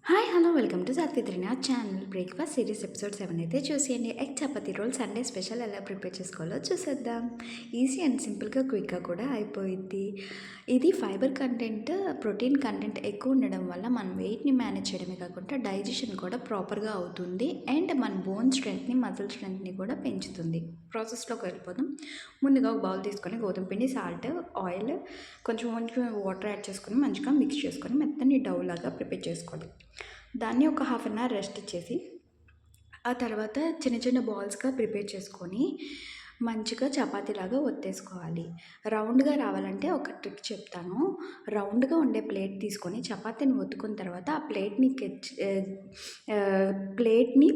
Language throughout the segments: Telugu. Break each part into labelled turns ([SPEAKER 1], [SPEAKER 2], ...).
[SPEAKER 1] హాయ్ హలో వెల్కమ్ టు సాత్విత్రినా ఛానల్. బ్రేక్ఫాస్ట్ సిరీస్ ఎపిసోడ్ 7 అయితే చూసేయండి. Egg chapati roll Sunday special ఎలా ప్రిపేర్ చేసుకోవాలో చూసేద్దాం. ఈజీ అండ్ సింపుల్గా క్విక్గా కూడా అయిపోయిద్ది. ఇది ఫైబర్ కంటెంట్, ప్రోటీన్ కంటెంట్ ఎక్కువ ఉండడం వల్ల మన వెయిట్ని మేనేజ్ చేయడమే కాకుండా డైజెషన్ కూడా ప్రాపర్గా అవుతుంది అండ్ మన బోన్ స్ట్రెంత్ని, మజిల్ స్ట్రెంత్ని కూడా పెంచుతుంది. ప్రాసెస్లోకి వెళ్ళిపోదాం. ముందుగా ఒక బౌల్ తీసుకొని గోధుమ పిండి, సాల్ట్, ఆయిల్, కొంచెం వాటర్ యాడ్ చేసుకొని మంచిగా మిక్స్ చేసుకొని మెత్తని డౌ లాగా ప్రిపేర్ చేసుకోవాలి. దాన్ని ఒక హాఫ్ అన్ అవర్ రెస్ట్ ఇచ్చేసి ఆ తర్వాత చిన్న చిన్న బాల్స్గా ప్రిపేర్ చేసుకొని మంచిగా చపాతీలాగా ఒత్తేసుకోవాలి. రౌండ్గా రావాలంటే ఒక ట్రిక్ చెప్తాను. రౌండ్గా ఉండే ప్లేట్ తీసుకొని చపాతీని ఒత్తుకున్న తర్వాత ఆ ప్లేట్ని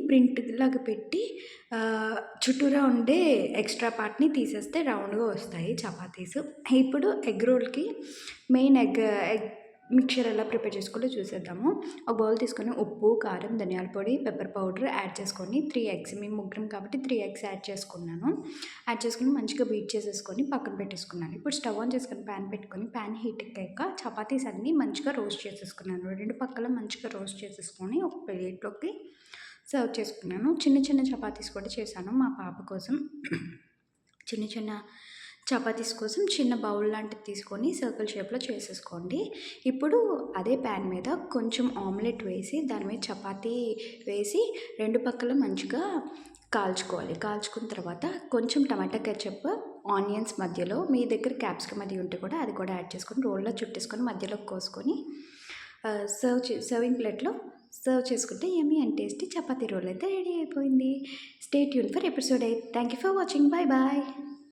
[SPEAKER 1] ప్రింట్ లాగా పెట్టి చుట్టూరా ఉండే ఎక్స్ట్రా పార్ట్ని తీసేస్తే రౌండ్గా వస్తాయి చపాతీస్. ఇప్పుడు ఎగ్ రోల్కి మెయిన్ ఎగ్ మిక్చర్ ఎలా ప్రిపేర్ చేసుకోవాలో చూసేద్దాము. ఒక బౌల్ తీసుకొని ఉప్పు, కారం, ధనియాల పొడి, పెప్పర్ పౌడర్ యాడ్ చేసుకొని 3 ఎగ్స్, మేము ముగ్గురం కాబట్టి 3 ఎగ్స్ యాడ్ చేసుకున్నాను. యాడ్ చేసుకొని మంచిగా బీట్ చేసేసుకొని పక్కన పెట్టేసుకున్నాను. ఇప్పుడు స్టవ్ ఆన్ చేసుకొని ప్యాన్ పెట్టుకొని ప్యాన్ హీట్ ఎక్కాక చపాతీస్ అన్నీ మంచిగా రోస్ట్ చేసేసుకున్నాను. రెండు పక్కల మంచిగా రోస్ట్ చేసేసుకొని ఒక ప్లేట్లోకి సర్వ్ చేసుకున్నాను. చిన్న చిన్న చపాతీస్ కూడా చేశాను మా పాప కోసం. చిన్న చిన్న చపాతీస్ కోసం చిన్న బౌల్ లాంటిది తీసుకొని సర్కిల్ షేప్లో చేసేసుకోండి. ఇప్పుడు అదే ప్యాన్ మీద కొంచెం ఆమ్లెట్ వేసి దాని మీద చపాతీ వేసి రెండు పక్కల మంచిగా కాల్చుకోవాలి. కాల్చుకున్న తర్వాత కొంచెం టమాటా కెచప్, ఆనియన్స్ మధ్యలో, మీ దగ్గర క్యాప్సికమ్ అది ఉంటే కూడా అది కూడా యాడ్ చేసుకొని రోల్లో చుట్టేసుకొని మధ్యలో కోసుకొని సర్వింగ్ ప్లేట్లో సర్వ్ చేసుకుంటే yummy and tasty chapati roll అయితే రెడీ అయిపోయింది. Stay tune for episode 8. Thank you for watching. Bye bye.